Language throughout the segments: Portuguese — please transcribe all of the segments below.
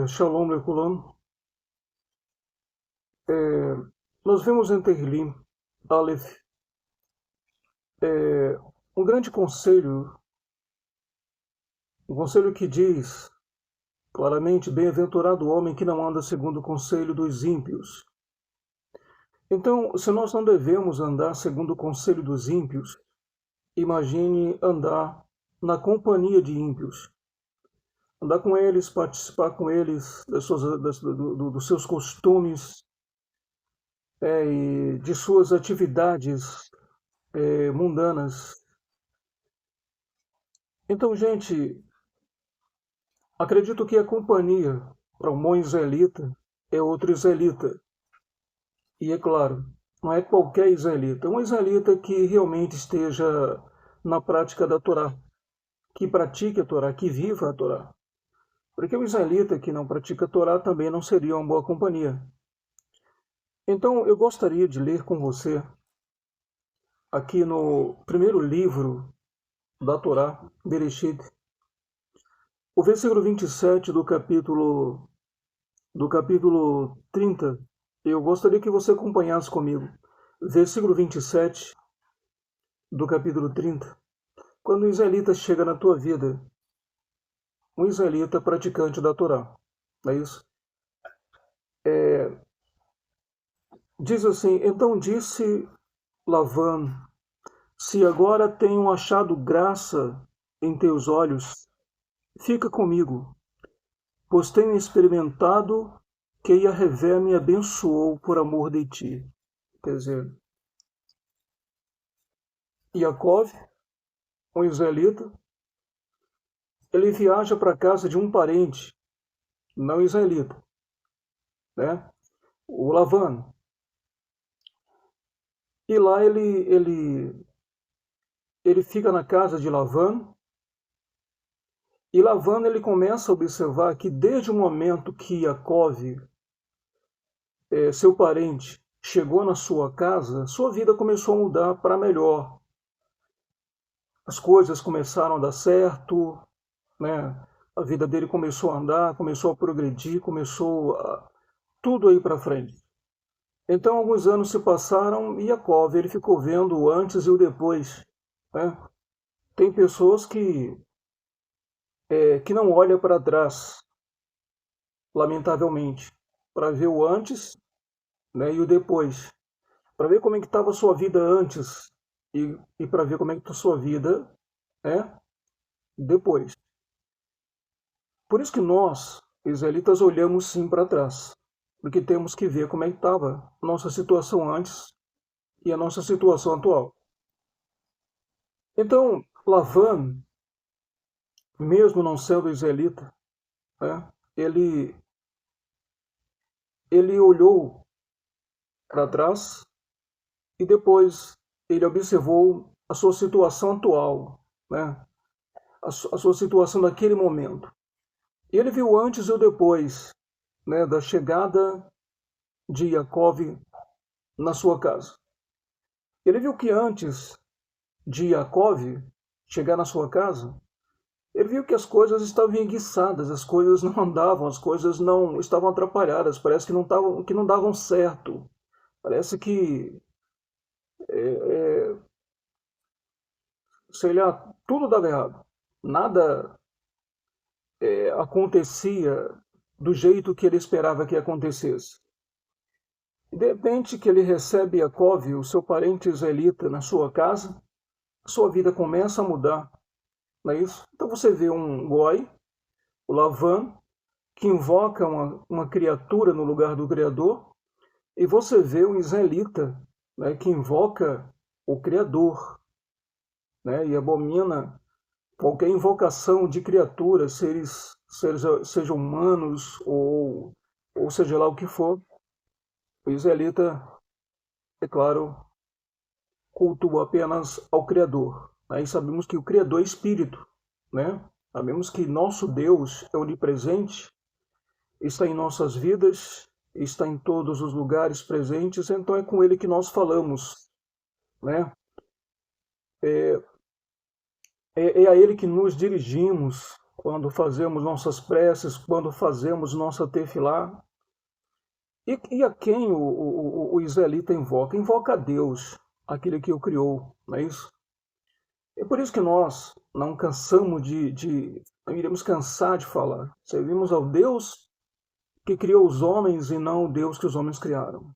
Shalom Lekulam. Nós vemos em Tehillim, Aleph, um grande conselho, um conselho que diz claramente: bem-aventurado o homem que não anda segundo o conselho dos ímpios. Então, se nós não devemos andar segundo o conselho dos ímpios, imagine andar na companhia de ímpios. Andar com eles, participar com eles dos seus costumes, e de suas atividades mundanas. Então, gente, acredito que a companhia para um bom israelita é outro israelita. E é claro, não é qualquer israelita, é um israelita que realmente esteja na prática da Torá, que pratique a Torá, que viva a Torá. Porque o israelita que não pratica a Torá também não seria uma boa companhia. Então, eu gostaria de ler com você, aqui no primeiro livro da Torá, Bereshit, o versículo 27 do capítulo 30. Eu gostaria que você acompanhasse comigo. Versículo 27 do capítulo 30. Quando o israelita chega na tua vida, um israelita praticante da Torá, não é isso? Diz assim: então disse Lavã: se agora tenho achado graça em teus olhos, fica comigo, pois tenho experimentado que Yahvé me abençoou por amor de ti. Quer dizer, Yaakov, um israelita, ele viaja para a casa de um parente não israelita, né? O Lavã. E lá ele fica na casa de Lavã. E Lavã ele começa a observar que desde o momento que Yaakov, seu parente, chegou na sua casa, sua vida começou a mudar para melhor. As coisas começaram a dar certo, né? A vida dele começou a andar, começou a progredir, tudo aí para frente. Então, alguns anos se passaram e Yaakov ele ficou vendo o antes e o depois, né? Tem pessoas que não olham para trás, lamentavelmente, para ver o antes, né, e o depois, para ver como é que estava a sua vida antes e para ver como é que está a sua vida, né, depois. Por isso que nós, israelitas, olhamos sim para trás, porque temos que ver como é que estava a nossa situação antes e a nossa situação atual. Então, Lavã, mesmo não sendo israelita, né, ele olhou para trás e depois ele observou a sua situação atual, né, a sua situação naquele momento. E ele viu o antes e o depois, né, da chegada de Yaakov na sua casa. Ele viu que antes de Yaakov chegar na sua casa, ele viu que as coisas estavam enguiçadas, as coisas não andavam, as coisas não estavam atrapalhadas, parece que não davam certo. Parece que, sei lá, tudo dava errado. Nada acontecia do jeito que ele esperava que acontecesse. E de repente que ele recebe Yaakov, o seu parente israelita, na sua casa, a sua vida começa a mudar, não é isso? Então você vê um goi, o Lavã, que invoca uma criatura no lugar do Criador, e você vê um israelita, né, que invoca o Criador, né, e abomina qualquer invocação de criaturas, sejam humanos ou seja lá o que for. O israelita, é claro, cultua apenas ao Criador. Aí sabemos que o Criador é Espírito, né? Sabemos que nosso Deus é onipresente, está em nossas vidas, está em todos os lugares presentes, então é com Ele que nós falamos, né? É a Ele que nos dirigimos, quando fazemos nossas preces, quando fazemos nossa tefilá. E a quem o israelita invoca? Invoca a Deus, aquele que o criou, não é isso? É por isso que nós não cansamos não iremos cansar de falar. Servimos ao Deus que criou os homens e não o Deus que os homens criaram.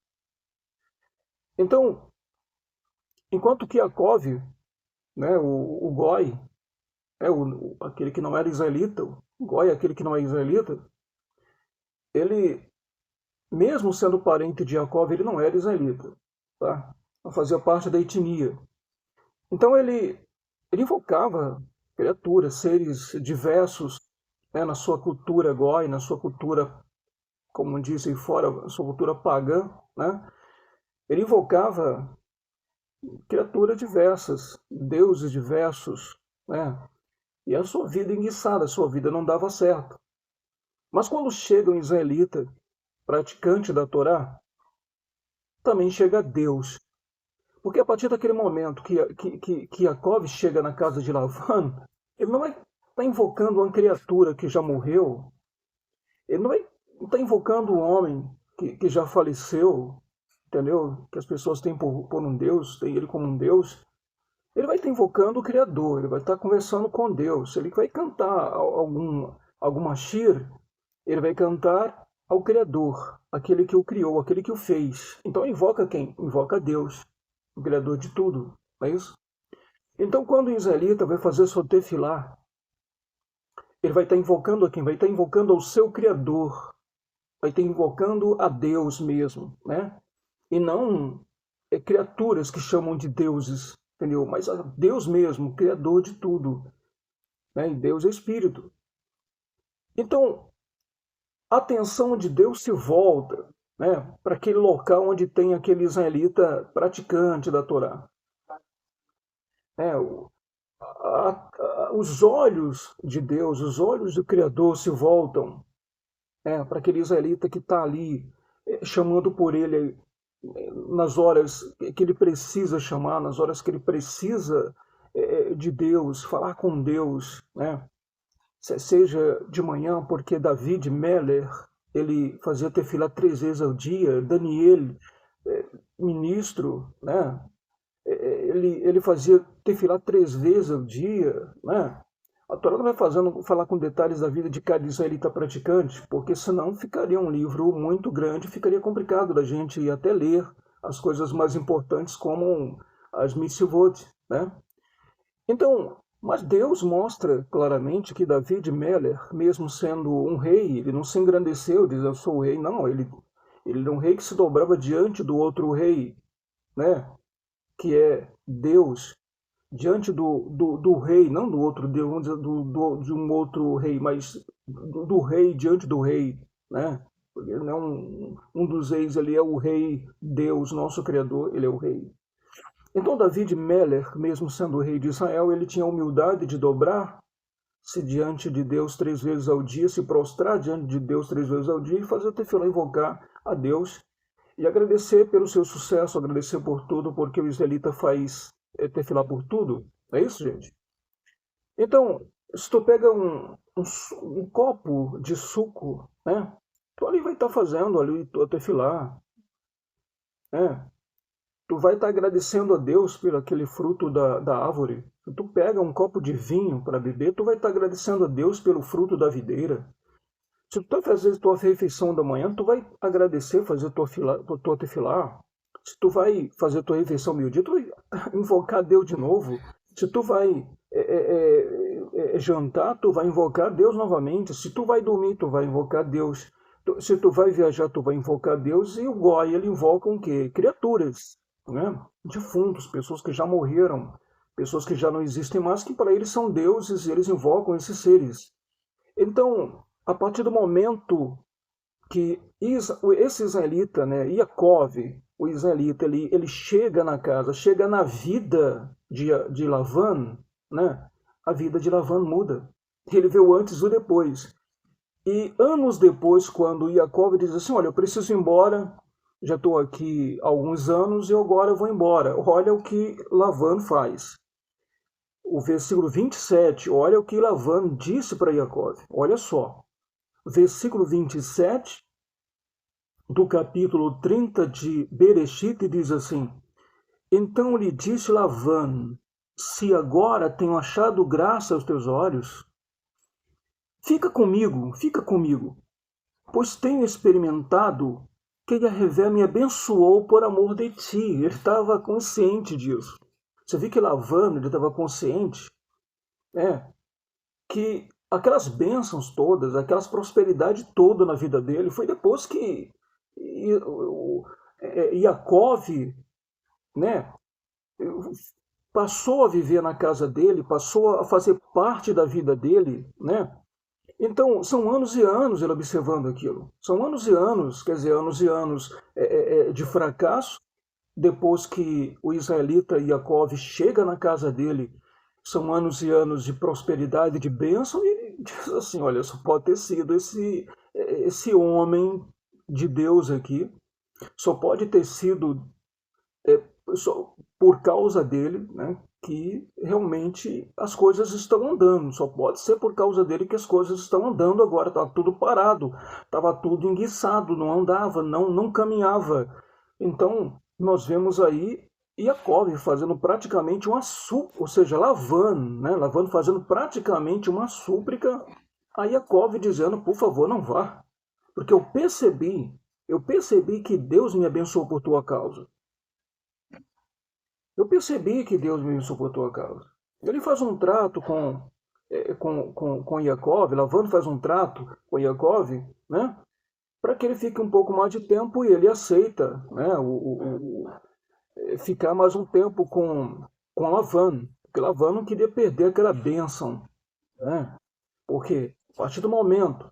Então, enquanto que Yaakov, né, o Goi, aquele que não era israelita, o Goi, aquele que não é israelita, ele, mesmo sendo parente de Yaakov, ele não era israelita, tá? Não fazia parte da etnia. Então ele invocava criaturas, seres diversos, né, na sua cultura Goi, na sua cultura, como dizem fora, na sua cultura pagã, né? Ele invocava criaturas diversas, deuses diversos, né? E a sua vida enguiçada, a sua vida não dava certo. Mas quando chega um israelita, praticante da Torá, também chega Deus. Porque a partir daquele momento que Yaakov chega na casa de Lavan, ele não vai estar invocando uma criatura que já morreu, ele não vai estar invocando um homem que já faleceu, entendeu? Que as pessoas têm por um Deus, têm ele como um Deus. Ele vai estar invocando o Criador, ele vai estar conversando com Deus. Ele vai cantar alguma shir, ele vai cantar ao Criador, aquele que o criou, aquele que o fez. Então invoca quem? Invoca Deus, o Criador de tudo, não é isso? Então quando o israelita vai fazer sua tefilá, ele vai estar invocando a quem? Vai estar invocando ao seu Criador, vai estar invocando a Deus mesmo, né? E não criaturas que chamam de deuses, entendeu? Mas a Deus mesmo, Criador de tudo, né? E Deus é Espírito. Então, a atenção de Deus se volta, né, para aquele local onde tem aquele israelita praticante da Torá. É, os olhos de Deus, os olhos do Criador se voltam, para aquele israelita que está ali chamando por ele nas horas que ele precisa chamar, nas horas que ele precisa de Deus, falar com Deus, né? Seja de manhã, porque David Meller, ele fazia tefilá 3 vezes ao dia, Daniel, ministro, né? Ele fazia tefilá 3 vezes ao dia, né? A Torá não vai falar com detalhes da vida de cada israelita praticante, porque senão ficaria um livro muito grande, ficaria complicado da gente até ler as coisas mais importantes como as mitzvot, né? Então, mas Deus mostra claramente que David Meller, mesmo sendo um rei, ele não se engrandeceu, diz eu sou o rei, não, ele era um rei que se dobrava diante do outro rei, né? Que é Deus, diante do rei, não do outro Deus, de um outro rei, mas do rei diante do rei, né? Porque ele não é um dos reis, ele é o rei Deus, nosso Criador, ele é o rei. Então David Meller, mesmo sendo o rei de Israel, ele tinha a humildade de dobrar-se diante de Deus 3 vezes ao dia, se prostrar diante de Deus 3 vezes ao dia e fazer tefilá, invocar a Deus e agradecer pelo seu sucesso, agradecer por tudo, porque o israelita faz tefilá por tudo. É isso, gente? Então, se tu pega um copo de suco, né? Tu ali vai estar fazendo ali a tefilá, né? Tu vai estar agradecendo a Deus por aquele fruto da árvore. Se tu pega um copo de vinho para beber, tu vai estar agradecendo a Deus pelo fruto da videira. Se tu vai fazer tua refeição da manhã, tu vai agradecer, fazer tua tefilá. Se tu vai fazer tua refeição meio-dia, tu vai invocar Deus de novo. Se tu vai jantar, tu vai invocar Deus novamente. Se tu vai dormir, tu vai invocar Deus. Se tu vai viajar, tu vai invocar Deus. E o Goi, ele invoca o quê? Criaturas, né? Defuntos, pessoas que já morreram, pessoas que já não existem mais, que para eles são deuses e eles invocam esses seres. Então, a partir do momento que esse israelita, né, Yaakov, o israelita, ele chega na casa, chega na vida de Lavan, né, a vida de Lavan muda. Ele vê o antes e o depois. E anos depois, quando Yaakov diz assim, olha, eu preciso ir embora, já estou aqui há alguns anos e agora eu vou embora. Olha o que Lavan faz. o versículo 27, olha o que Lavan disse para Jacó. Olha só, versículo 27 do capítulo 30 de Bereshit diz assim: Então lhe disse Lavan, se agora tenho achado graça aos teus olhos, fica comigo, pois tenho experimentado que Yahvé me abençoou por amor de ti. Ele estava consciente disso. Você viu que Lavan, ele estava consciente, que aquelas bênçãos todas, aquelas prosperidade toda na vida dele, foi depois que Yaakov, né, passou a viver na casa dele, passou a fazer parte da vida dele, né? Então, são anos e anos ele observando aquilo. São anos e anos, quer dizer, anos e anos de fracasso. Depois que o israelita Yaakov chega na casa dele, são anos e anos de prosperidade, de bênção, e ele diz assim, olha, só pode ter sido esse homem de Deus aqui, só pode ter sido só por causa dele, né, que realmente as coisas estão andando. Só pode ser por causa dele que as coisas estão andando agora. Estava tudo parado, estava tudo enguiçado, não andava, não caminhava. Então, nós vemos aí Yaakov fazendo praticamente uma súplica, ou seja, Lavan fazendo praticamente uma súplica a Yaakov, dizendo, por favor, não vá, porque eu percebi que Deus me abençoou por tua causa. Eu percebi que Deus me suportou a causa. Ele faz um trato com Yaakov, Lavan faz um trato com Yaakov, né, para que ele fique um pouco mais de tempo, e ele aceita, né, ficar mais um tempo com Lavan, porque Lavan não queria perder aquela bênção, né, porque a partir do momento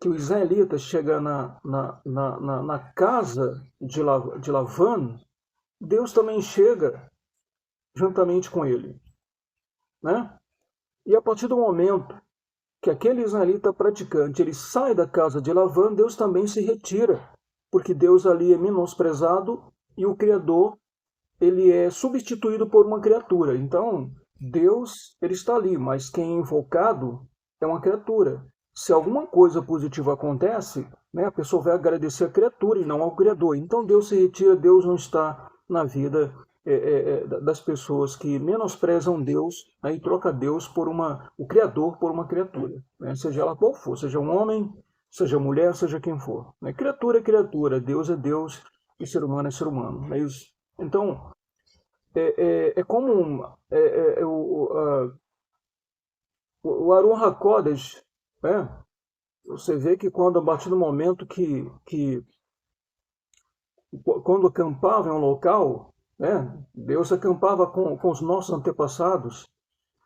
que o israelita chega na casa de Lavan, Deus também chega juntamente com ele, né? E a partir do momento que aquele israelita praticante ele sai da casa de Lavan, Deus também se retira, porque Deus ali é menosprezado e o Criador ele é substituído por uma criatura. Então Deus ele está ali, mas quem é invocado é uma criatura. Se alguma coisa positiva acontece, né, a pessoa vai agradecer a criatura e não ao Criador. Então Deus se retira, Deus não está na vida das pessoas que menosprezam Deus, né, e troca Deus por o Criador por uma criatura, né, seja ela qual for, seja um homem, seja mulher, seja quem for. Né, criatura é criatura, Deus é Deus e ser humano é ser humano. É isso. Então, é como o Aron HaKodesh, né, você vê que quando, a partir do momento que quando acampava em um local, né, Deus acampava com os nossos antepassados,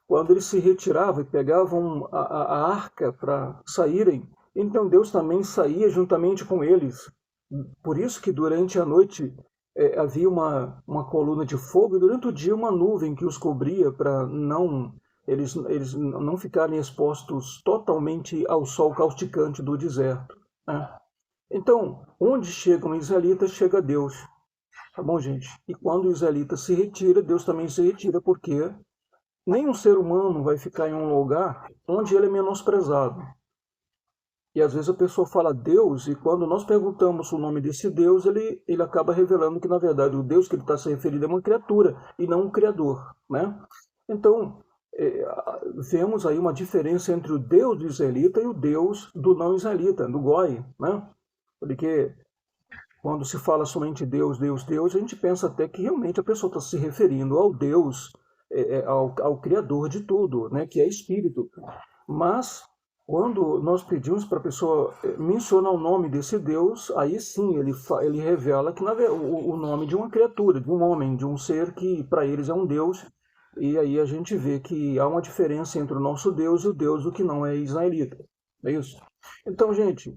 quando eles se retiravam e pegavam a arca para saírem, então Deus também saía juntamente com eles. Por isso que durante a noite havia uma coluna de fogo e durante o dia uma nuvem que os cobria para eles não ficarem expostos totalmente ao sol causticante do deserto, né? Então, onde chega um israelita, chega Deus. Tá bom, gente? E quando o israelita se retira, Deus também se retira, porque nenhum ser humano vai ficar em um lugar onde ele é menosprezado. E às vezes a pessoa fala Deus, e quando nós perguntamos o nome desse Deus, ele acaba revelando que, na verdade, o Deus que ele está se referindo é uma criatura, e não um criador, né? Então, vemos aí uma diferença entre o Deus do israelita e o Deus do não israelita, do Goi, né? Porque quando se fala somente Deus, Deus, Deus, a gente pensa até que realmente a pessoa está se referindo ao Deus, ao Criador de tudo, né, que é Espírito. Mas, quando nós pedimos para a pessoa mencionar o nome desse Deus, aí sim ele revela que o nome de uma criatura, de um homem, de um ser que para eles é um Deus. E aí a gente vê que há uma diferença entre o nosso Deus e o Deus do que não é israelita. É isso? Então, gente,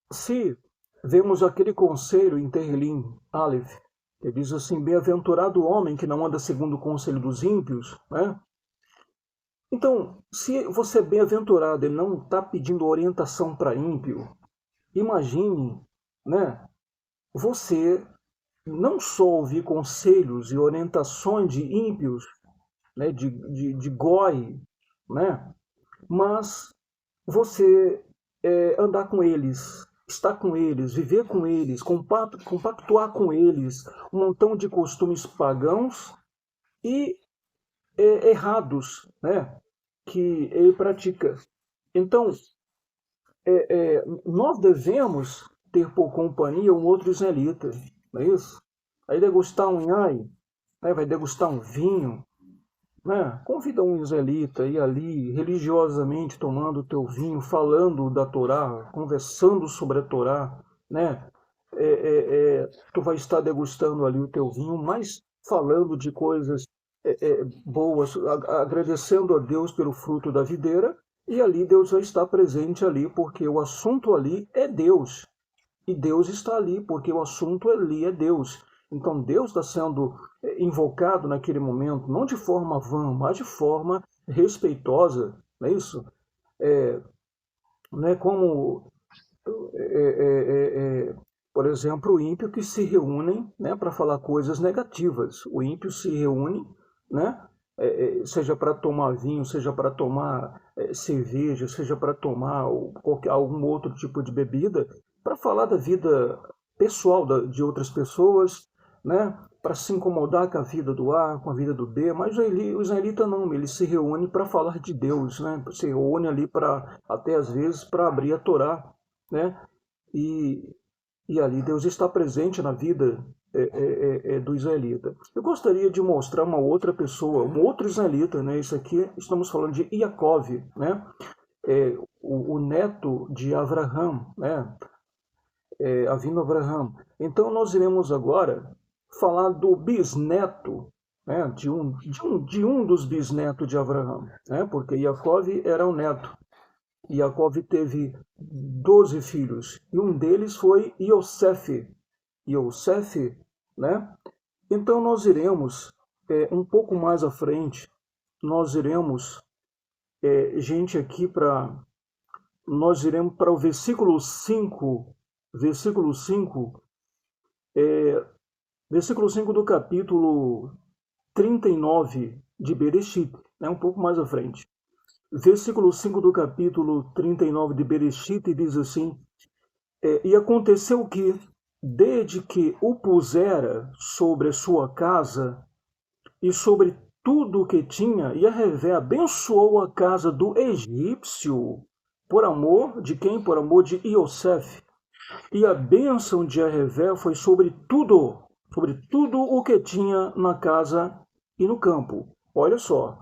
se vemos aquele conselho em Tehillim, Aleph, que diz assim, bem-aventurado o homem que não anda segundo o conselho dos ímpios, né? Então, se você é bem-aventurado e não está pedindo orientação para ímpio, imagine, né, você não só ouvir conselhos e orientações de ímpios, né, de goi, né? Mas você andar com eles, estar com eles, viver com eles, compactuar com eles, um montão de costumes pagãos e errados, né, que ele pratica. Então, nós devemos ter por companhia um outro israelita, não é isso? Vai degustar um nhai, né, vai degustar um vinho, né? Convida um israelita e ali, religiosamente, tomando o teu vinho, falando da Torá, conversando sobre a Torá, né? Tu vai estar degustando ali o teu vinho, mas falando de coisas boas, agradecendo a Deus pelo fruto da videira, e ali Deus vai estar presente ali, porque o assunto ali é Deus. E Deus está ali, porque o assunto ali é Deus. Então Deus está sendo invocado naquele momento, não de forma vã, mas de forma respeitosa, não é isso? Não é como, por exemplo, o ímpio que se reúnem, né, para falar coisas negativas. O ímpio se reúne, né, seja para tomar vinho, seja para tomar cerveja, seja para tomar algum outro tipo de bebida, para falar da vida pessoal de outras pessoas, né, para se incomodar com a vida do A, com a vida do B, mas o israelita não, ele se reúne para falar de Deus, né, se reúne ali para, até às vezes, para abrir a Torá, né, e, e ali Deus está presente na vida do israelita. Eu gostaria de mostrar uma outra pessoa, um outro israelita, né? Isso aqui estamos falando de Yaakov, né? O neto de Abraham, né? Avino Abraham. Então nós iremos agora falar do bisneto, né? De um dos bisnetos de Abraham, né? Porque Yaakov era o neto. Yaakov teve 12 filhos, e um deles foi Yosef. Yosef, né? Então nós iremos, um pouco mais à frente, nós iremos, gente, aqui nós iremos para o versículo 5, versículo 5 do capítulo 39 de Bereshit, né? Um pouco mais à frente. Versículo 5 do capítulo 39 de Bereshit diz assim: e aconteceu que, desde que o pusera sobre a sua casa e sobre tudo o que tinha, Yahvé abençoou a casa do egípcio, por amor de quem? Por amor de Iosef. E a bênção de Yahvé foi sobre tudo o que tinha na casa e no campo. Olha só,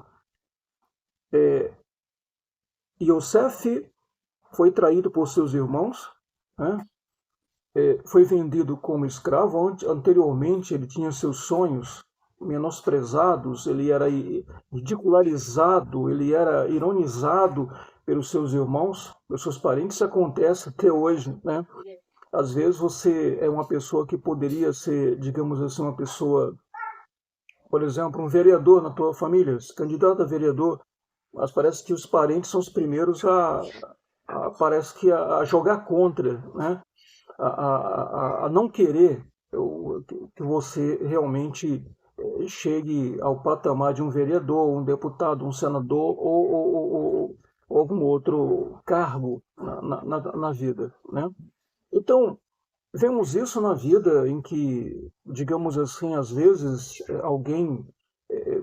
Iosef foi traído por seus irmãos, né? Foi vendido como escravo. Anteriormente ele tinha seus sonhos menosprezados, ele era ridicularizado, ele era ironizado pelos seus irmãos, pelos seus parentes. Isso acontece até hoje, né? Às vezes você é uma pessoa que poderia ser, digamos assim, uma pessoa, por exemplo, um vereador na tua família, candidato a vereador, mas parece que os parentes são os primeiros a jogar contra, né? A não querer que você realmente chegue ao patamar de um vereador, um deputado, um senador ou algum outro cargo na vida, né? Então, vemos isso na vida em que, digamos assim, às vezes alguém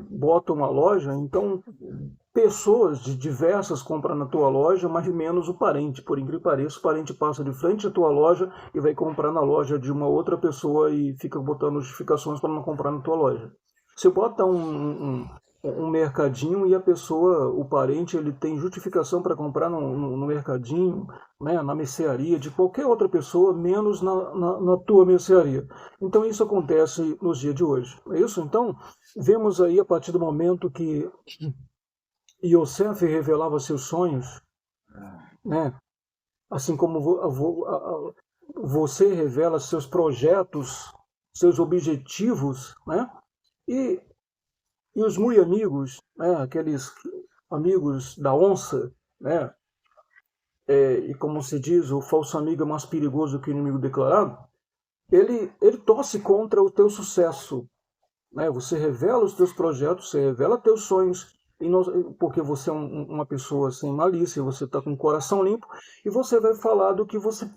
bota uma loja, então pessoas de diversas compram na tua loja, mas menos o parente. Por incrível que pareça, o parente passa de frente à tua loja e vai comprar na loja de uma outra pessoa e fica botando justificações para não comprar na tua loja. Você bota um mercadinho e a pessoa, o parente, ele tem justificação para comprar no mercadinho, né, na mercearia, de qualquer outra pessoa, menos na tua mercearia. Então isso acontece nos dias de hoje. É isso? Então, vemos aí a partir do momento que Yosef revelava seus sonhos, né? Assim como você revela seus projetos, seus objetivos, né? E os muito amigos, né? Aqueles amigos da onça, né? E como se diz, o falso amigo é mais perigoso que o inimigo declarado. Ele torce contra o teu sucesso, né? Você revela os teus projetos, você revela teus sonhos, porque você é uma pessoa sem malícia, você está com o coração limpo, e você vai falar o que você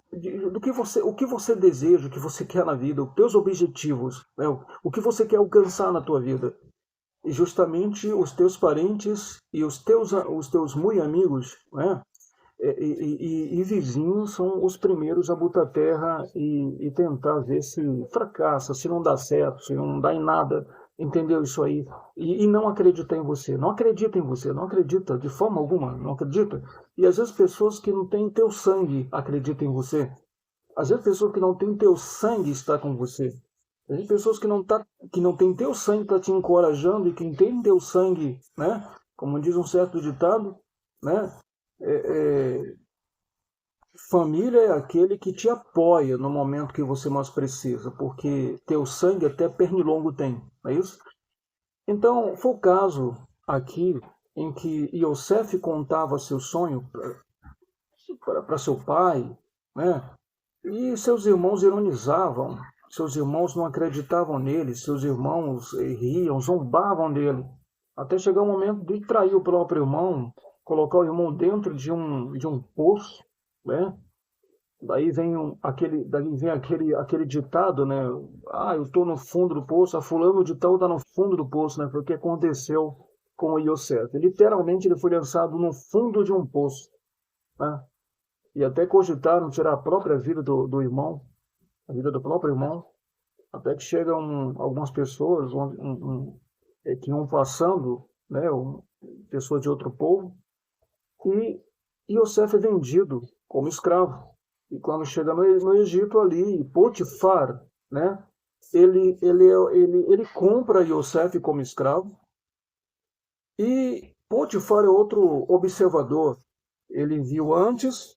deseja, o que você quer na vida, os teus objetivos, né? O que você quer alcançar na tua vida. E justamente os teus parentes e os teus muito amigos, né? E vizinhos são os primeiros a botar terra e tentar ver se fracassa, se não dá certo, se não dá em nada, entendeu isso aí? E não acredita em você, não acredita em você, não acredita de forma alguma, não acredita. E às vezes pessoas que não têm teu sangue acreditam em você. Às vezes pessoas que não têm teu sangue está com você. Às vezes pessoas que não têm teu sangue está te encorajando, e quem tem teu sangue, né? Como diz um certo ditado, né? É, é, família é aquele que te apoia no momento que você mais precisa, porque teu sangue até pernilongo tem, não é isso? Então, foi o caso aqui em que Yosef contava seu sonho para seu pai, né? E seus irmãos ironizavam, seus irmãos não acreditavam nele, seus irmãos riam, zombavam dele, até chegar o momento de trair o próprio irmão, colocar o irmão dentro de um poço, né? Daí vem aquele ditado, né? Ah, eu estou no fundo do poço, a fulano de tal está no fundo do poço, né? Foi o que aconteceu com o Yosef. Literalmente ele foi lançado no fundo de um poço, né? E até cogitaram tirar a própria vida do irmão, a vida do próprio irmão, até que chegam algumas pessoas que iam passando, né? Pessoas de outro povo, e Yosef é vendido como escravo. E quando chega no Egito ali, Potifar, né? Ele compra Yosef como escravo. E Potifar é outro observador. Ele viu antes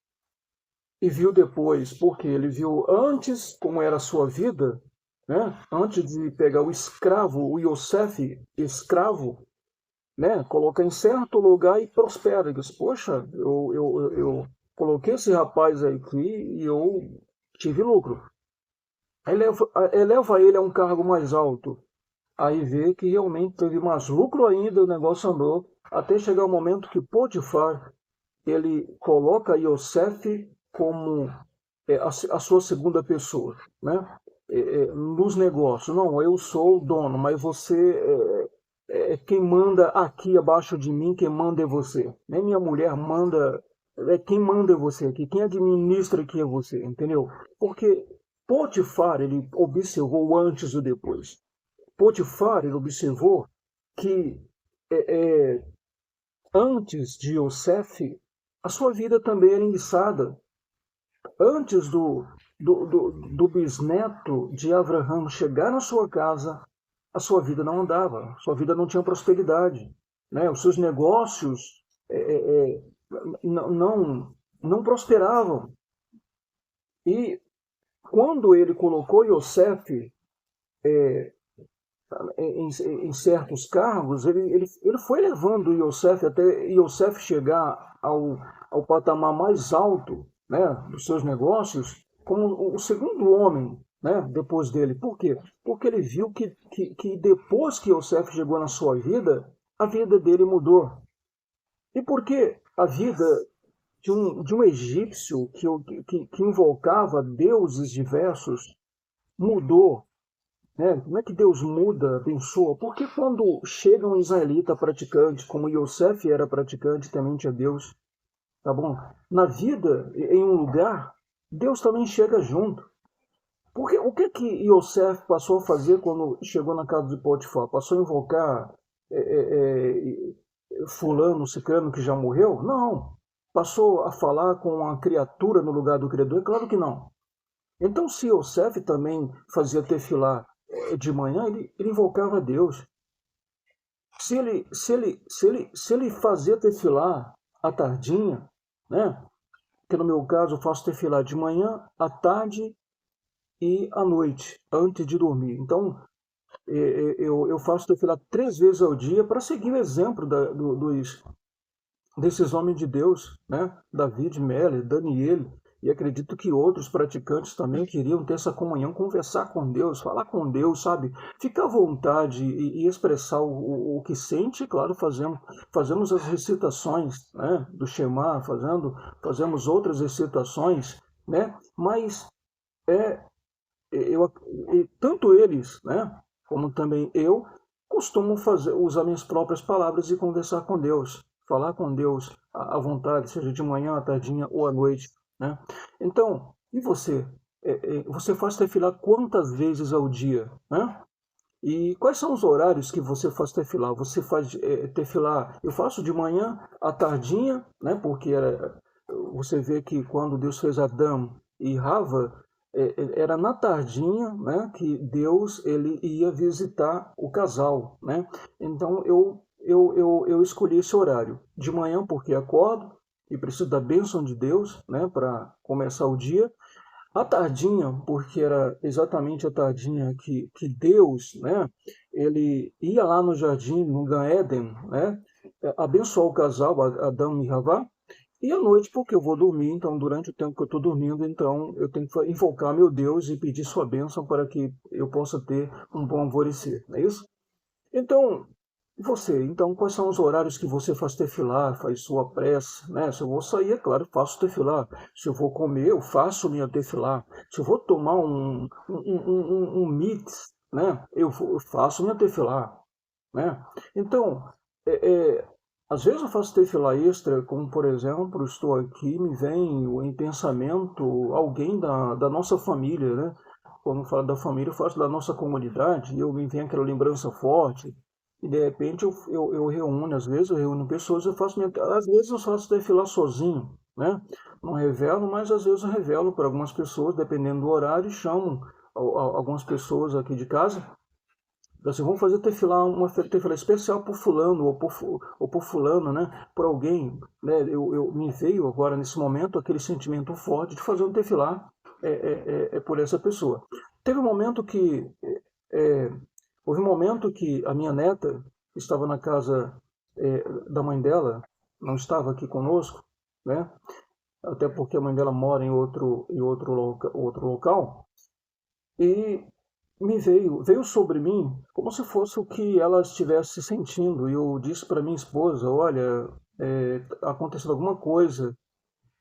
e viu depois. Porque ele viu antes como era a sua vida, né? Antes de pegar o escravo, o Yosef escravo, né? Colocar em certo lugar e prospera. Ele diz, poxa, eu coloquei esse rapaz aqui e eu tive lucro. Eleva ele a um cargo mais alto. Aí vê que realmente teve mais lucro ainda, o negócio andou, até chegar o momento que Potifar, ele coloca Yosef como a sua segunda pessoa, né? Nos negócios. Não, eu sou o dono, mas você quem manda aqui abaixo de mim, quem manda é você. Nem minha mulher manda, quem manda é você aqui, quem administra aqui é você, entendeu? Porque Potifar, ele observou o antes e o depois. Potifar, ele observou que é, é, antes de Yosef, a sua vida também era enguiçada. Antes do bisneto de Abraão chegar na sua casa, a sua vida não andava, sua vida não tinha prosperidade, né? Os seus negócios não prosperavam. E quando ele colocou Yosef em certos cargos, ele foi levando Yosef até Yosef chegar ao patamar mais alto, né, dos seus negócios, como o segundo homem, né, depois dele. Por quê? Porque ele viu que depois que Yosef chegou na sua vida, a vida dele mudou. E por que a vida de um egípcio que invocava deuses diversos mudou? Né? Como é que Deus muda, abençoa? Porque quando chega um israelita praticante, como Yosef era praticante, temente a Deus, tá bom? Na vida, em um lugar, Deus também chega junto. Porque o que Yosef passou a fazer quando chegou na casa de Potifar? Passou a invocar fulano, ciclano que já morreu? Não. Passou a falar com a criatura no lugar do Criador? Claro que não. Então, se Yosef também fazia tefilá de manhã, ele invocava a Deus. Se ele fazia tefilá à tardinha, né? Que no meu caso eu faço tefilá de manhã, à tarde e à noite, antes de dormir. Então, eu faço tefilá 3 vezes ao dia para seguir o exemplo desses homens de Deus, né? David, Mele, Daniel. E acredito que outros praticantes também queriam ter essa comunhão, conversar com Deus, falar com Deus, sabe? Ficar à vontade e expressar o que sente, e, claro, fazemos as recitações, né, do Shema, fazemos outras recitações, né? Mas é, tanto eles, né, como também eu, costumo usar minhas próprias palavras e conversar com Deus, falar com Deus à vontade, seja de manhã, à tardinha ou à noite, né? Então, e você? Você faz tefilá quantas vezes ao dia, né? E quais são os horários que você faz tefilá? Você faz tefilá, eu faço de manhã, à tardinha, né? Porque você vê que quando Deus fez Adão e Rava, era na tardinha, né, que Deus ele ia visitar o casal, né? Então eu escolhi esse horário de manhã porque acordo e preciso da bênção de Deus, né, para começar o dia. À tardinha, porque era exatamente a tardinha que Deus, né, ele ia lá no jardim, no Gan Éden, né, abençoar o casal, Adão e Havá, e à noite, porque eu vou dormir, então durante o tempo que eu estou dormindo, então eu tenho que invocar meu Deus e pedir sua bênção para que eu possa ter um bom alvorecer, não é isso? Então, você, então quais são os horários que você faz tefilá, faz sua prece, né? Se eu vou sair, é claro, faço tefilá. Se eu vou comer, eu faço minha tefilá. Se eu vou tomar um mix, né? Eu faço minha tefilá, né? Então, é, é, às vezes eu faço tefilá extra, como por exemplo, estou aqui, me vem em pensamento alguém da nossa família, né? Quando eu falo da família, eu faço da nossa comunidade, e eu me vem aquela lembrança forte, e de repente eu reúno, às vezes eu reúno pessoas, às vezes eu faço tefilá sozinho, né? Não revelo, mas às vezes eu revelo para algumas pessoas, dependendo do horário, e chamo algumas pessoas aqui de casa. Assim, vamos fazer tefilá, uma tefilá especial por fulano ou por fulano, né? Por alguém, né? Me veio agora nesse momento aquele sentimento forte de fazer um tefilá por essa pessoa. Teve um momento que é, houve um momento que a minha neta estava na casa da mãe dela, não estava aqui conosco, né? Até porque a mãe dela mora outro local, e veio sobre mim como se fosse o que ela estivesse sentindo. E eu disse para minha esposa, olha, aconteceu alguma coisa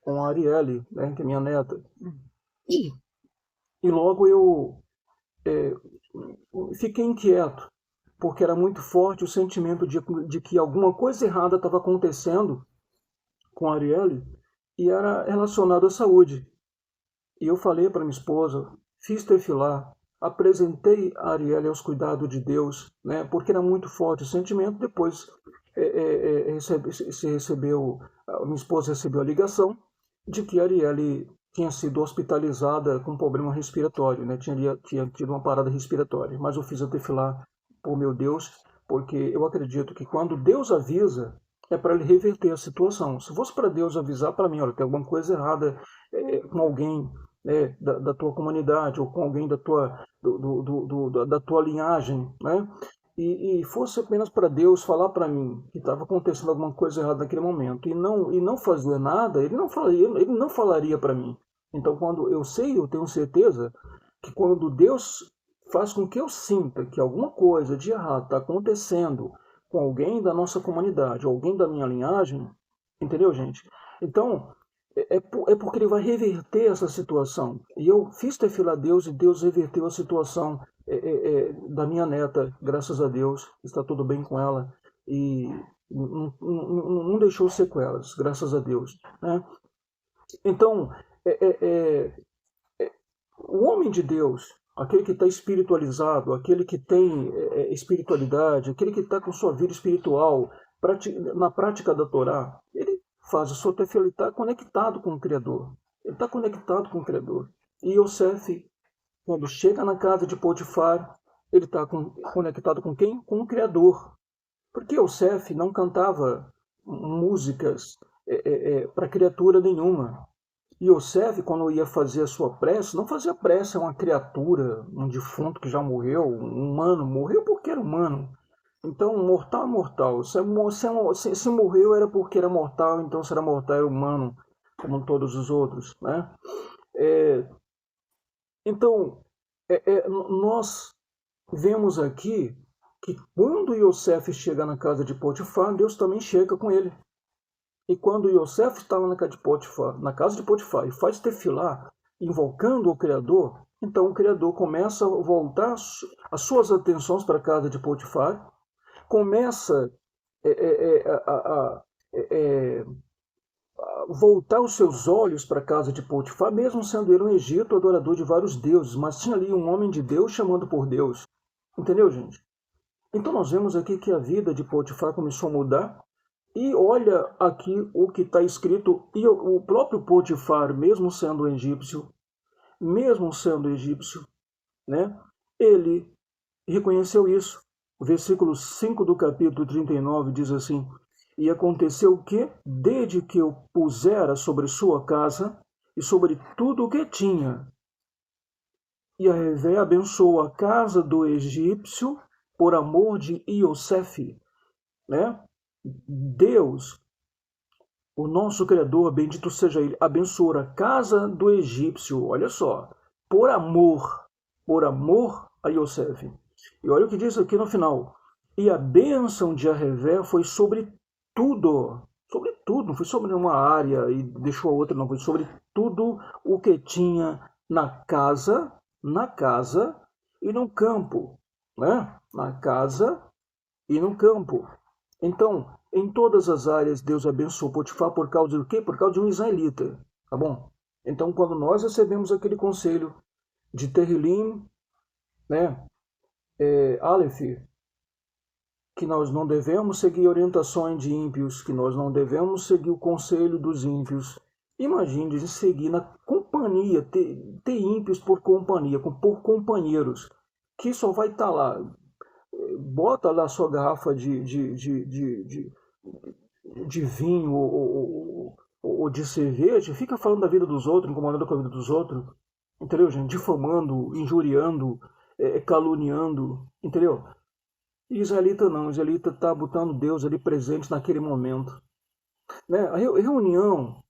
com a Arielle, né, que é minha neta. E logo eu é, fiquei inquieto, porque era muito forte o sentimento de que alguma coisa errada estava acontecendo com a Arielle e era relacionado à saúde. E eu falei para minha esposa, fiz tefilá, apresentei a Arielle aos cuidados de Deus, né, porque era muito forte o sentimento. Depois a minha esposa recebeu a ligação de que a Arielle tinha sido hospitalizada com problema respiratório, né, tinha tido uma parada respiratória. Mas eu fiz a tefilá por meu Deus, porque eu acredito que quando Deus avisa, é para ele reverter a situação. Se fosse para Deus avisar para mim, olha, tem alguma coisa errada com alguém, né, da tua comunidade ou com alguém da tua linhagem, né? E fosse apenas para Deus falar para mim que estava acontecendo alguma coisa errada naquele momento e não fazer nada, ele não falaria para mim. Então, quando eu tenho certeza que quando Deus faz com que eu sinta que alguma coisa de errado está acontecendo com alguém da nossa comunidade, alguém da minha linhagem, entendeu, gente? Então, é porque ele vai reverter essa situação. E eu fiz tefilá a Deus e Deus reverteu a situação da minha neta, graças a Deus, está tudo bem com ela e não deixou sequelas, graças a Deus, né? Então, é, é, é, o homem de Deus, aquele que está espiritualizado, aquele que tem espiritualidade, aquele que está com sua vida espiritual na prática da Torá, ele faz a sua tefilá, ele está conectado com o Criador. Ele está conectado com o Criador. E Yosef, quando chega na casa de Potifar, ele está conectado com quem? Com o Criador. Porque Yosef não cantava músicas para criatura nenhuma. Yosef, quando ia fazer a sua prece, não fazia prece a uma criatura, um defunto que já morreu, um humano, morreu porque era humano. Então, mortal é mortal. Se morreu era porque era mortal, então se era mortal era humano. como todos os outros, né? Então, nós vemos aqui que quando Yosef chega na casa de Potifar, Deus também chega com ele. E quando Yosef estava na casa de Potifar e faz tefilá, invocando o Criador, então o Criador começa a voltar as suas atenções para a casa de Potifar, começa a voltar os seus olhos para a casa de Potifar, mesmo sendo ele um Egito, adorador de vários deuses, mas tinha ali um homem de Deus chamando por Deus. Entendeu, gente? Então nós vemos aqui que a vida de Potifar começou a mudar, e olha aqui o que está escrito, e o próprio Potifar, mesmo sendo egípcio, né, ele reconheceu isso. O versículo 5 do capítulo 39 diz assim: E aconteceu que, desde que eu pusera sobre sua casa e sobre tudo o que tinha, Yahvé abençoou a casa do egípcio por amor de Iosef, né? Deus, o nosso Criador, bendito seja Ele, abençoou a casa do egípcio, olha só, por amor a Yosef. E olha o que diz aqui no final: e a bênção de Yahvé foi sobre tudo, não foi sobre uma área e deixou a outra, não, foi sobre tudo o que tinha na casa e no campo, né? Na casa e no campo. Então, em todas as áreas, Deus abençoou Potifar por causa do quê? Por causa de um israelita, tá bom? Então, quando nós recebemos aquele conselho de Terrilim, né, Aleph, que nós não devemos seguir orientações de ímpios, que nós não devemos seguir o conselho dos ímpios. Imagine seguir na companhia, ter ímpios por companhia, por companheiros, que só vai estar lá. Bota lá sua garrafa de vinho ou de cerveja, fica falando da vida dos outros, incomodando com a vida dos outros, entendeu, gente? Difamando, injuriando, caluniando, entendeu? E israelita não, israelita está botando Deus ali presente naquele momento. Né? A reunião,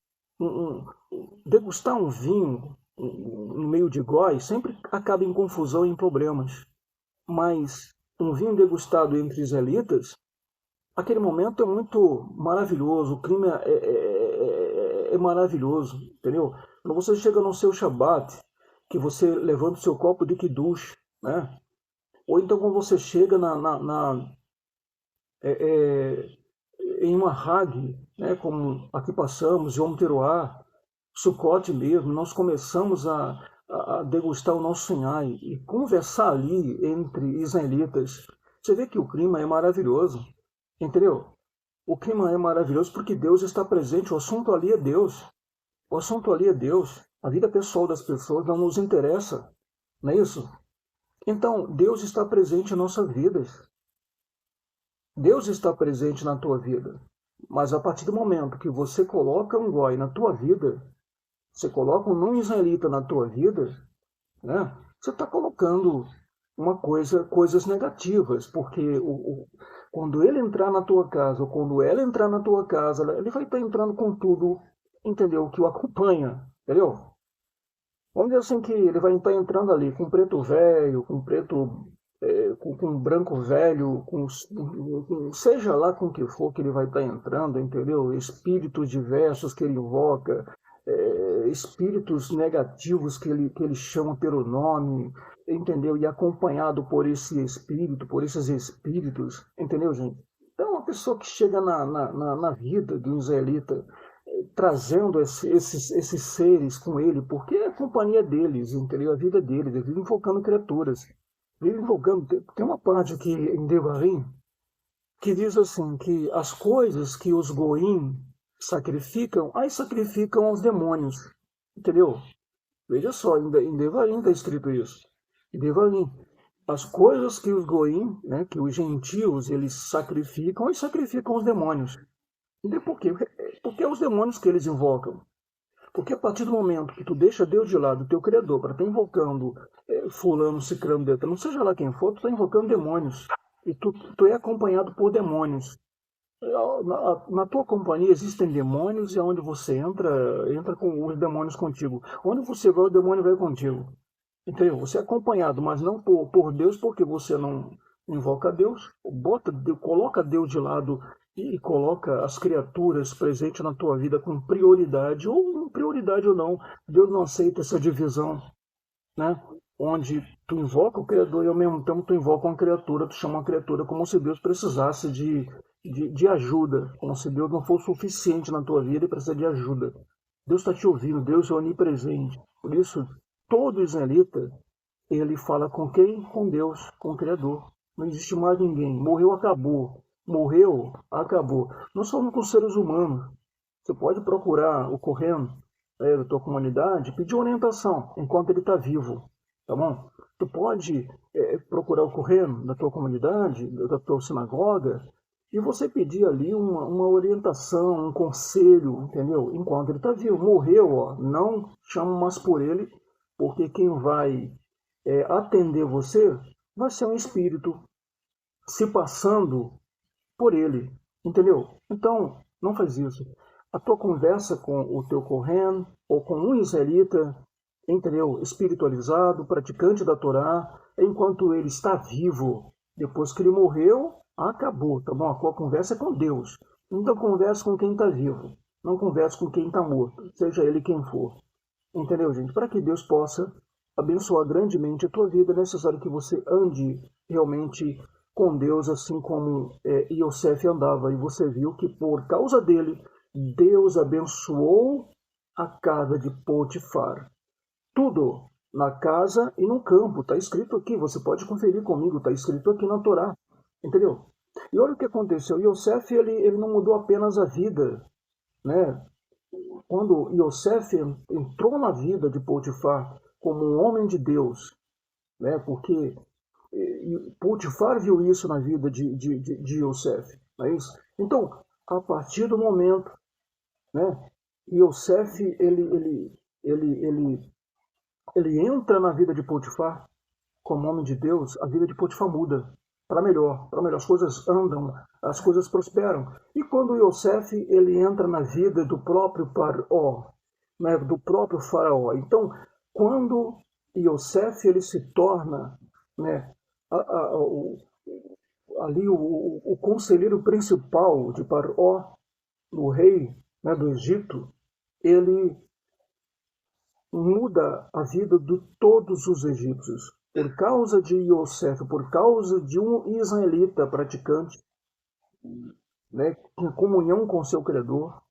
degustar um vinho no meio de góis sempre acaba em confusão e em problemas. Mas um vinho degustado entre israelitas, aquele momento é muito maravilhoso, o clima é maravilhoso, entendeu? Quando você chega no seu Shabat, que você levanta o seu copo de Kiddush, né? Ou então quando você chega em uma Hag, né, como aqui passamos, Yom Teruah, Sukkot mesmo, nós começamos a degustar o nosso Sinai e conversar ali entre israelitas. Você vê que o clima é maravilhoso, entendeu? O clima é maravilhoso porque Deus está presente, o assunto ali é Deus. O assunto ali é Deus. A vida pessoal das pessoas não nos interessa, não é isso? Então, Deus está presente em nossas vidas. Deus está presente na tua vida. Mas a partir do momento que você coloca um goi na tua vida, você coloca um não israelita na tua vida, né? Você está colocando coisas negativas, porque quando ele entrar na tua casa, ou quando ela entrar na tua casa, ele vai estar entrando com tudo, entendeu? Que o acompanha, entendeu? Vamos dizer assim que ele vai estar entrando ali com preto velho, com preto, com branco velho, seja lá com o que for que ele vai estar entrando, entendeu? Espíritos diversos que ele invoca, espíritos negativos que ele chama pelo nome, entendeu? E acompanhado por esse espírito, por esses espíritos, entendeu, gente? Então, uma pessoa que chega na vida de um israelita, trazendo esses seres com ele, porque é a companhia deles, entendeu? A vida deles, eles vivem invocando criaturas. Vivem invocando. Tem uma parte aqui em Devarim que diz assim, que as coisas que os goim sacrificam, aí sacrificam aos demônios, entendeu? Veja só, em Devarim está escrito isso. Em Devarim, as coisas que os goim, né, que os gentios, eles sacrificam, e sacrificam os demônios. E por quê? Porque é os demônios que eles invocam. Porque a partir do momento que tu deixa Deus de lado, o teu Criador, para estar invocando fulano, ciclano, não seja lá quem for, tu está invocando demônios. E tu é acompanhado por demônios. Na tua companhia existem demônios e aonde você entra, entra com os demônios contigo. Onde você vai, o demônio vai contigo. Entendeu? Você é acompanhado, mas não por Deus, porque você não invoca Deus, coloca Deus de lado e coloca as criaturas presentes na tua vida com prioridade, ou prioridade ou não. Deus não aceita essa divisão, né? Onde tu invoca o Criador e ao mesmo tempo tu invoca uma criatura, tu chama uma criatura como se Deus precisasse de ajuda, como se Deus não fosse suficiente na tua vida e precisa de ajuda. Deus está te ouvindo, Deus é onipresente. Por isso, todo israelita, ele fala com quem? Com Deus, com o Criador. Não existe mais ninguém. Morreu, acabou. Morreu, acabou. Nós somos com seres humanos. Você pode procurar o correndo da tua comunidade, pedir orientação enquanto ele está vivo, tá bom? Tu pode procurar o correndo da tua comunidade, da tua sinagoga, e você pedir ali uma orientação, um conselho, entendeu? Enquanto ele está vivo. Morreu, ó, não chama mais por ele, porque quem vai atender você vai ser um espírito se passando por ele, entendeu? Então, não faz isso. A tua conversa com o teu Kohen ou com um israelita, entendeu? Espiritualizado, praticante da Torá, enquanto ele está vivo. Depois que ele morreu, acabou, tá bom? A tua conversa é com Deus. Então converse com quem está vivo. Não converse com quem está morto, seja ele quem for. Entendeu, gente? Para que Deus possa abençoar grandemente a tua vida, é necessário que você ande realmente com Deus, assim como Iosef andava. E você viu que por causa dele, Deus abençoou a casa de Potifar. Tudo na casa e no campo. Está escrito aqui, você pode conferir comigo, está escrito aqui na Torá. Entendeu? E olha o que aconteceu. Iosef, ele não mudou apenas a vida, né? Quando Iosef entrou na vida de Potifar como um homem de Deus, né? Porque Potifar viu isso na vida de Iosef, não é isso? Então, a partir do momento, né? Iosef, ele entra na vida de Potifar como homem de Deus, a vida de Potifar muda para melhor, para melhor. As coisas andam, as coisas prosperam. E quando Iosef, ele entra na vida do próprio Paró, né, do próprio faraó. Então, quando Iosef, ele se torna, né, ali o conselheiro principal de Paró, o rei, né, do Egito, ele muda a vida de todos os egípcios. Por causa de Iosef, por causa de um israelita praticante, né, em comunhão com seu Criador,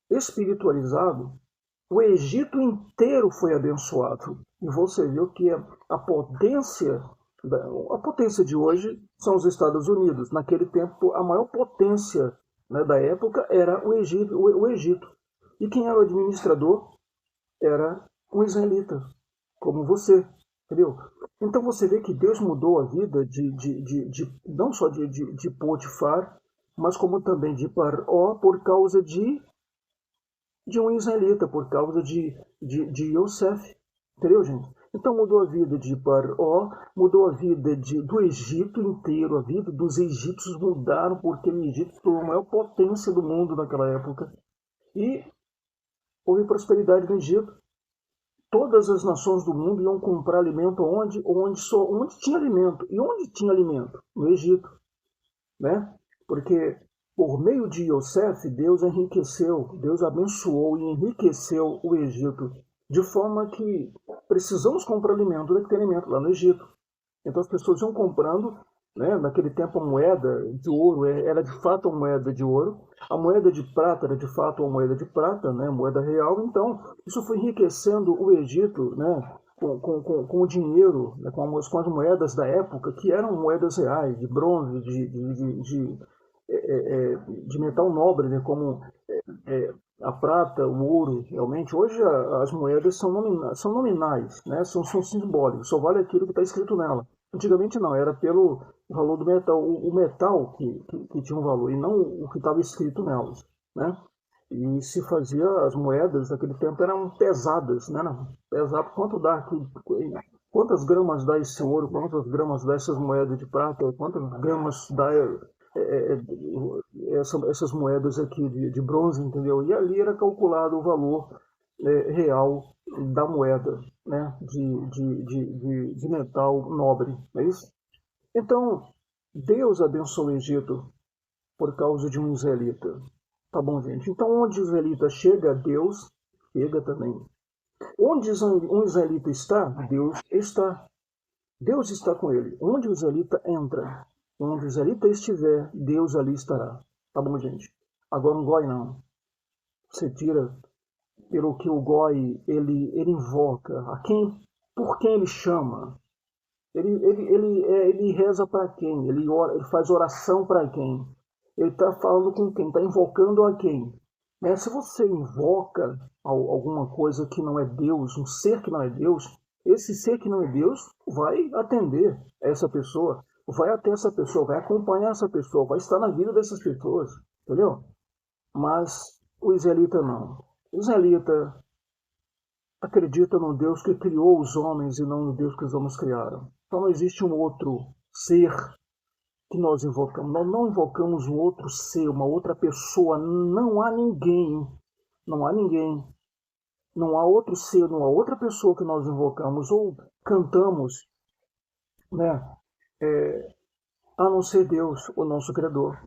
espiritualizado, o Egito inteiro foi abençoado. E você viu que a potência de hoje são os Estados Unidos. Naquele tempo, a maior potência, né, da época era o Egito. E quem era o administrador era um israelita, como você, entendeu? Então você vê que Deus mudou a vida não só de Potifar, mas como também de Paró, por causa de um israelita, por causa de Yosef, entendeu, gente? Então mudou a vida de Paró, mudou a vida do Egito inteiro, a vida dos egípcios mudaram, porque o Egito foi a maior potência do mundo naquela época. E houve prosperidade no Egito. Todas as nações do mundo iam comprar alimento onde tinha alimento. E onde tinha alimento? No Egito, né? Porque por meio de Yosef, Deus enriqueceu, Deus abençoou e enriqueceu o Egito, de forma que precisamos comprar alimento, tem alimento lá no Egito. Então as pessoas iam comprando, né? Naquele tempo a moeda de ouro era de fato uma moeda de ouro, a moeda de prata era de fato uma moeda de prata, né? Moeda real. Então isso foi enriquecendo o Egito, né? Com o dinheiro, né? com as moedas da época, que eram moedas reais, de bronze, de metal nobre, né? Como a prata, o ouro, realmente. Hoje as moedas são nominais, né? São simbólicas, só vale aquilo que está escrito nela. Antigamente não, era pelo valor do metal, o metal que tinha um valor, e não o que estava escrito nelas, né? E se fazia, as moedas daquele tempo eram pesadas, né? Pesado, quantas gramas dá esse ouro, quantas gramas dá essas moedas de prata, quantas gramas dá essas moedas aqui de bronze, entendeu? E ali era calculado o valor real da moeda, né? De metal nobre, não é isso? Então, Deus abençoou o Egito por causa de um israelita. Tá bom, gente? Então, onde o israelita chega, Deus chega também. Onde um israelita está, Deus está. Deus está com ele. Onde o israelita entra, onde o israelita estiver, Deus ali estará. Tá bom, gente? Agora um goi não. Você tira pelo que o goi ele invoca, por quem ele chama. Ele reza para quem? Ele faz oração para quem? Ele está falando com quem? Está invocando a quem? Né? Se você invoca alguma coisa que não é Deus, um ser que não é Deus, esse ser que não é Deus vai atender essa pessoa, vai até essa pessoa, vai acompanhar essa pessoa, vai estar na vida dessas pessoas, entendeu? Mas o israelita não. O israelita acredita no Deus que criou os homens e não no Deus que os homens criaram. Então não existe um outro ser que nós invocamos. Nós não invocamos um outro ser, uma outra pessoa. Não há ninguém. Não há ninguém. Não há outro ser, não há outra pessoa que nós invocamos ou cantamos, né? A não ser Deus, o nosso Criador.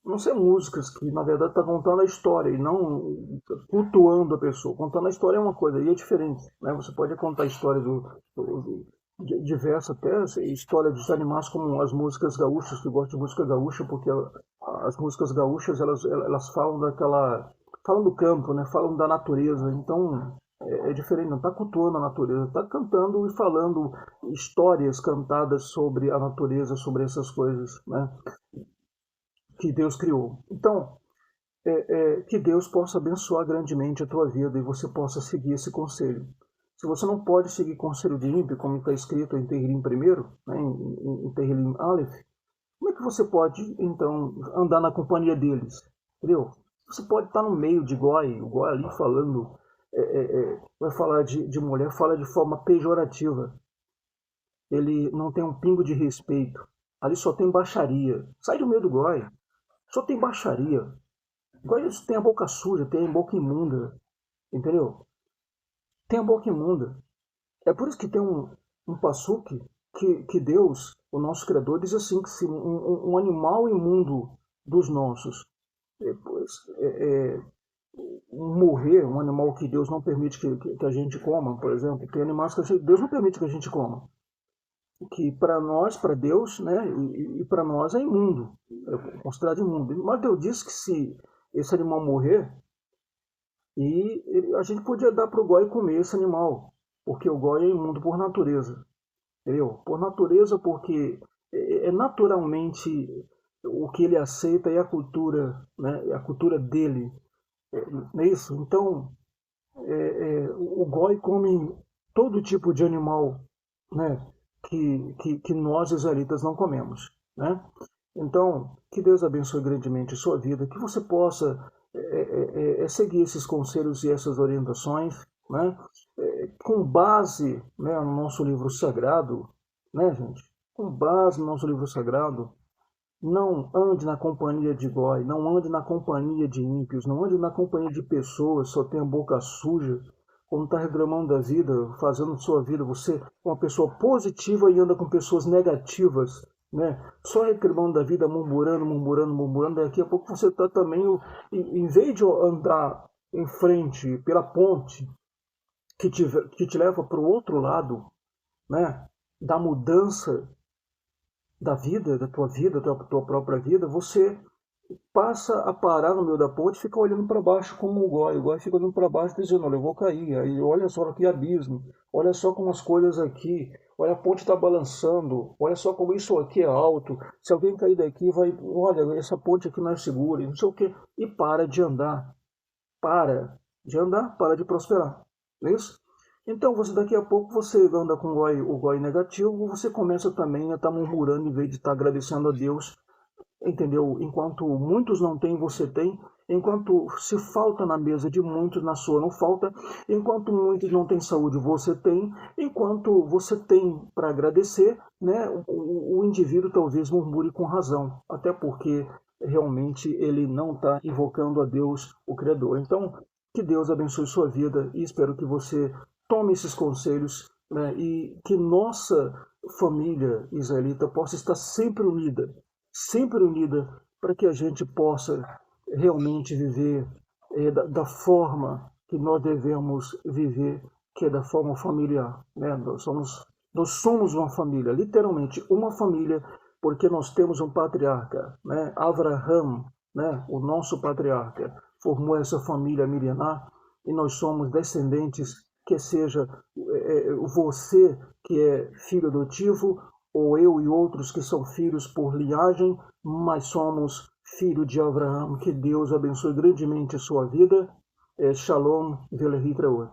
Não ser músicas que, na verdade, estão contando a história e não cultuando a pessoa. Contando a história é uma coisa, e é diferente. Né? Você pode contar a história diversa, até história dos animais, como as músicas gaúchas, que gostam de música gaúcha, porque as músicas gaúchas, elas falam falam do campo, né? Falam da natureza. Então, é diferente, não está cultuando a natureza, está cantando e falando histórias cantadas sobre a natureza, sobre essas coisas, né? Que Deus criou. Então, que Deus possa abençoar grandemente a tua vida e você possa seguir esse conselho. Se você não pode seguir conselho de ímpio, como está escrito em Tehillim 1, né, em Tehillim Aleph, como é que você pode, então, andar na companhia deles? Entendeu? Você pode estar no meio de goi, o goi ali falando, vai falar de mulher, fala de forma pejorativa. Ele não tem um pingo de respeito. Ali só tem baixaria. Sai do meio do goi. Só tem baixaria. Igual eles têm a boca suja, tem a boca imunda. Entendeu? Tem a boca imunda. É por isso que tem um passuque que Deus, o nosso Criador, diz assim, que se um animal imundo dos nossos morrer, um animal que Deus não permite que a gente coma, por exemplo, tem animais que Deus não permite que a gente coma. Que para nós, para Deus, né, e para nós é imundo, é considerado imundo. Mas Deus disse que se esse animal morrer, a gente podia dar para o goi comer esse animal, porque o goi é imundo por natureza, entendeu? Por natureza, porque é naturalmente o que ele aceita é a cultura, né, é a cultura dele, não é isso? Então, o goi come todo tipo de animal, né, que nós israelitas não comemos, né? Então, que Deus abençoe grandemente a sua vida, que você possa seguir esses conselhos e essas orientações, né? Com base, né, no nosso livro sagrado, né, gente? Com base no nosso livro sagrado, não ande na companhia de goi, não ande na companhia de ímpios, não ande na companhia de pessoas que só tem a boca suja, quando está reclamando da vida, fazendo sua vida, você é uma pessoa positiva e anda com pessoas negativas, né? Só reclamando da vida, murmurando, daqui a pouco você está também, em vez de andar em frente pela ponte que te leva para o outro lado, né? Da mudança da vida, da tua própria vida, você passa a parar no meio da ponte e fica olhando para baixo como o goi fica olhando para baixo dizendo, olha, eu vou cair, aí olha só que abismo, olha só como as coisas aqui, olha a ponte está balançando, olha só como isso aqui é alto, se alguém cair daqui vai, olha, essa ponte aqui não é segura, não sei o que, e para de andar, para de prosperar, não é isso? Então, daqui a pouco você anda com o goi negativo, você começa também a estar murmurando em vez de estar agradecendo a Deus, entendeu? Enquanto muitos não têm, você tem. Enquanto se falta na mesa de muitos, na sua não falta. Enquanto muitos não têm saúde, você tem. Enquanto você tem para agradecer, né, o indivíduo talvez murmure com razão, até porque realmente ele não está invocando a Deus, o Criador. Então, que Deus abençoe sua vida e espero que você tome esses conselhos, né, e que nossa família israelita possa estar sempre unida, para que a gente possa realmente viver da forma que nós devemos viver, que é da forma familiar. Né? Nós somos uma família, literalmente uma família, porque nós temos um patriarca. Né? Abraham, né? O nosso patriarca, formou essa família milenar e nós somos descendentes, que seja você que é filho adotivo, ou eu e outros que são filhos por linhagem, mas somos filho de Abraão. Que Deus abençoe grandemente a sua vida. Shalom, Velehitraot.